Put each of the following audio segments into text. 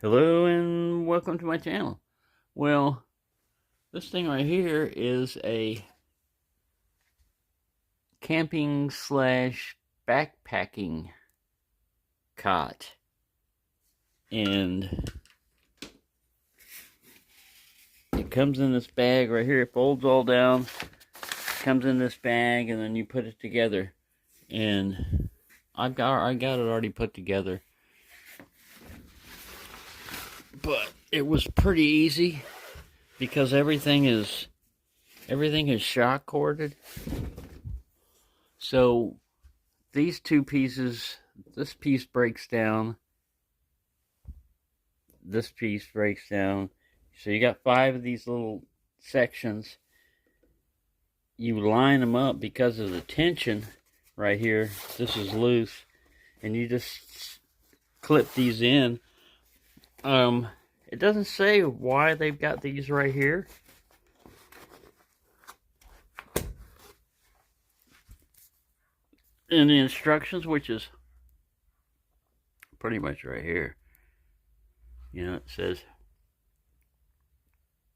Hello and welcome to my channel. Well, this thing right here is a camping slash backpacking cot. And it comes in this bag right here. It folds all down, comes in this bag, and then you put it together. And I got it already put together. But it was pretty easy because everything is shock corded. So these two pieces, this piece breaks down, this piece breaks down. So you got 5 of these little sections. You line them up because of the tension right here. This is loose, and you just clip these in. It doesn't say why they've got these right here. In the instructions, which is pretty much right here, you know, it says,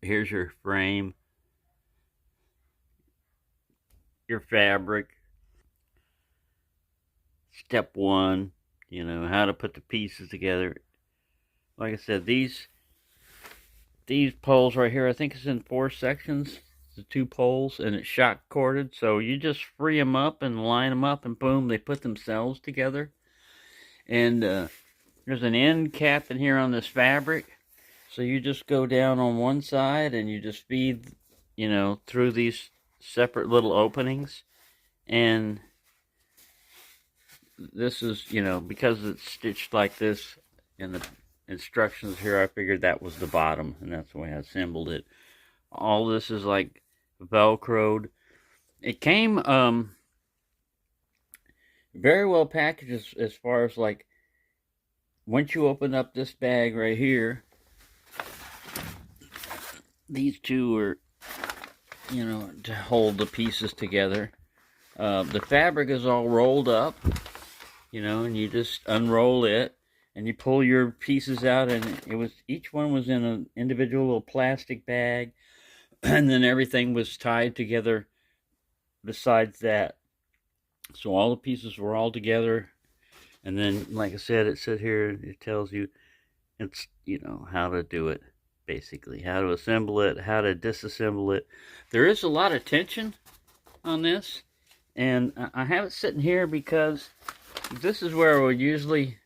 here's your frame, your fabric, step 1, you know, how to put the pieces together. Like I said, these poles right here, I think it's in 4 sections, the 2 poles, and it's shock corded, so you just free them up and line them up, and boom, they put themselves together. And there's an end cap in here on this fabric, so you just go down on one side and you just feed, you know, through these separate little openings. And this is, you know, because it's stitched like this in the instructions here, I figured that was the bottom, and that's the way I assembled it. All this is like velcroed. It came very well packaged as far as, like, once you open up this bag right here, these two are, you know, to hold the pieces together. The fabric is all rolled up, you know, and you just unroll it and you pull your pieces out, and each one was in an individual little plastic bag, and then everything was tied together besides that. So all the pieces were all together. And then, like I said, it said here, it tells you, it's, you know, how to do it, basically. How to assemble it, how to disassemble it. There is a lot of tension on this. And I have it sitting here because this is where I would usually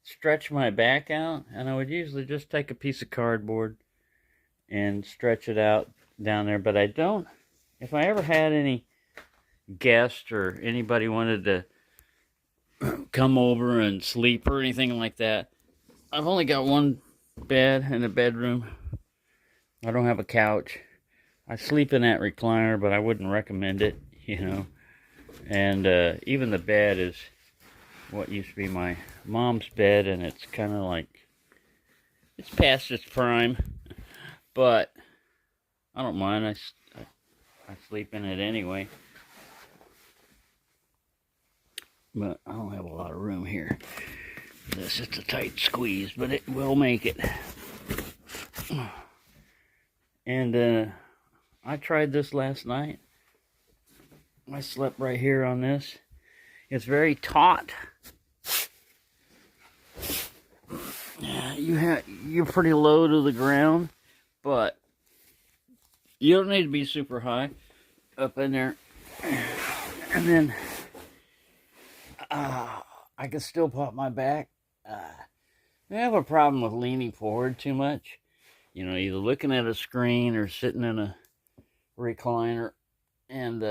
stretch my back out. And I would usually just take a piece of cardboard and stretch it out down there. But I don't, if I ever had any guest or anybody wanted to come over and sleep or anything like that, I've only got one bed in the bedroom. I don't have a couch. I sleep in that recliner, but I wouldn't recommend it, you know. And even the bed is what used to be my mom's bed, and it's kind of like, it's past its prime, but I don't mind. I sleep in it anyway. But I don't have a lot of room here. It's a tight squeeze, but it will make it. And I tried this last night. I slept right here on this. It's very taut. You're pretty low to the ground, but you don't need to be super high up in there. And then I can still pop my back. I have a problem with leaning forward too much. You know, either looking at a screen or sitting in a recliner. And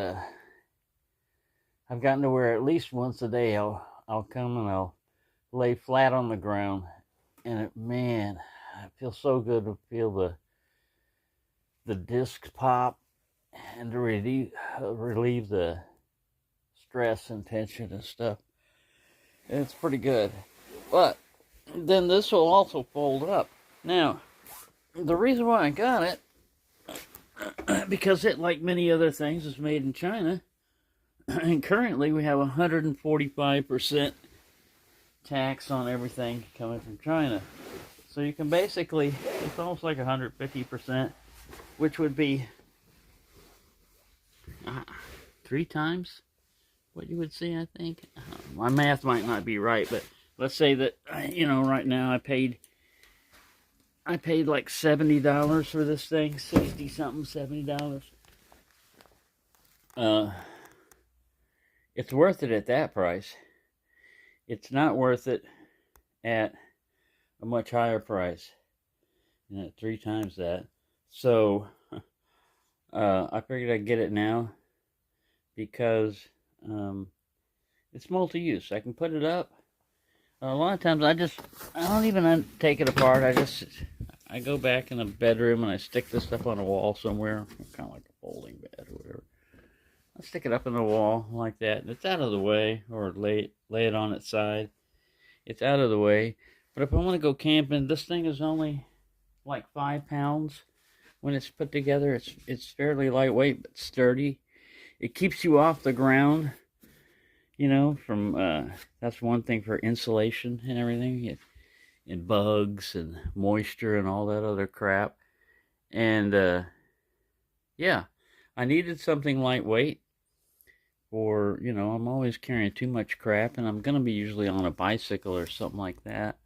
I've gotten to where at least once a day I'll come and I'll lay flat on the ground. And man, it feels so good to feel the discs pop and to relieve the stress and tension and stuff. It's pretty good. But then this will also fold up. Now, the reason why I got it, because it, like many other things, is made in China. And currently we have 145% tax on everything coming from China. So you can basically, it's almost like 150%, which would be 3 times what you would see, I think. My math might not be right, but let's say that, you know, right now I paid like $70 for this thing, 60 something, $70. It's worth it at that price. It's not worth it at a much higher price, you know, 3 times that. So I figured I'd get it now because it's multi-use. I can put it up. A lot of times I don't even take it apart. I go back in the bedroom and I stick this stuff on a wall somewhere, kind of like a folding bed or whatever. I stick it up in the wall like that, and it's out of the way, or lay it on its side. It's out of the way. But if I want to go camping, this thing is only like 5 pounds when it's put together. It's fairly lightweight but sturdy. It keeps you off the ground, you know, from that's one thing for insulation and everything, and bugs and moisture and all that other crap. And yeah, I needed something lightweight. Or, you know, I'm always carrying too much crap, and I'm going to be usually on a bicycle or something like that.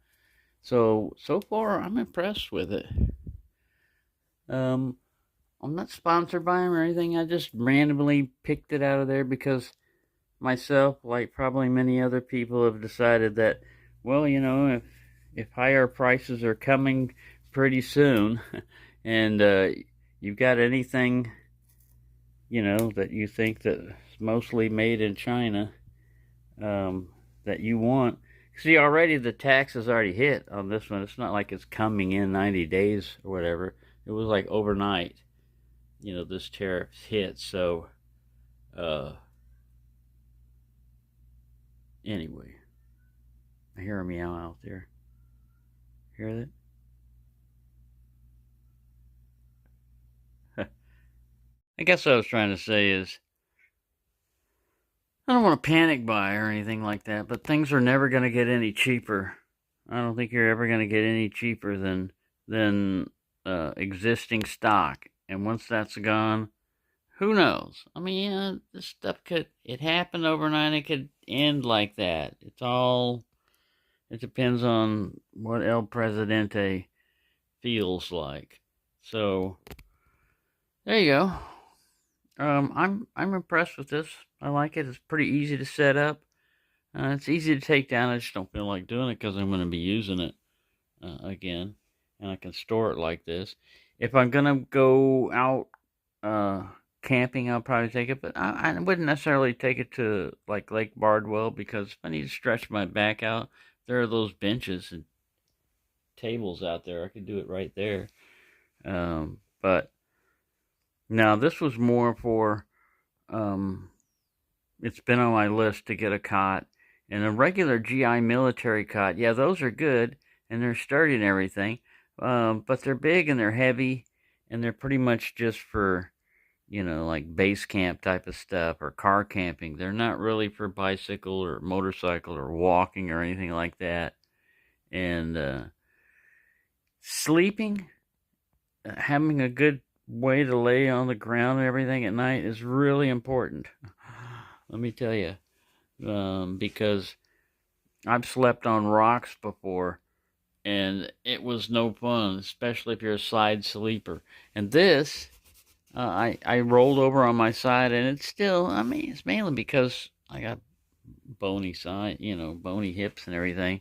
So far, I'm impressed with it. I'm not sponsored by them or anything. I just randomly picked it out of there because myself, like probably many other people, have decided that, well, you know, if higher prices are coming pretty soon, and you've got anything, you know, that you think that's mostly made in China, that you want. See, already the tax has already hit on this one. It's not like it's coming in 90 days or whatever. It was like overnight, you know, this tariff hit. So, anyway, I hear a meow out there. Hear that? I guess what I was trying to say is, I don't want to panic buy or anything like that, but things are never going to get any cheaper. I don't think you're ever going to get any cheaper than existing stock. And once that's gone, who knows? I mean, yeah, this stuff it happened overnight. It could end like that. It depends on what El Presidente feels like. So, there you go. I'm impressed with this. I like it. It's pretty easy to set up. It's easy to take down. I just don't feel like doing it because I'm going to be using it again, and I can store it like this. If I'm going to go out camping, I'll probably take it, but I wouldn't necessarily take it to like Lake Bardwell, because if I need to stretch my back out, there are those benches and tables out there. I could do it right there. But now this was more for, it's been on my list to get a cot. And a regular GI military cot, yeah, those are good, and they're sturdy and everything. But they're big and they're heavy, and they're pretty much just for, you know, like base camp type of stuff or car camping. They're not really for bicycle or motorcycle or walking or anything like that. And sleeping, having a good way to lay on the ground and everything at night is really important. Let me tell you. Because I've slept on rocks before, and it was no fun, especially if you're a side sleeper. And this, I rolled over on my side, and it's still, I mean, it's mainly because I got bony side, you know, bony hips and everything.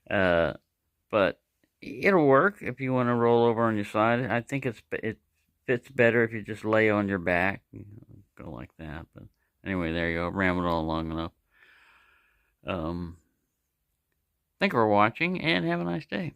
But it'll work if you want to roll over on your side. I think it fits better if you just lay on your back, you know, go like that. But anyway, there you go. I've rambled on long enough. Thank you for watching, and have a nice day.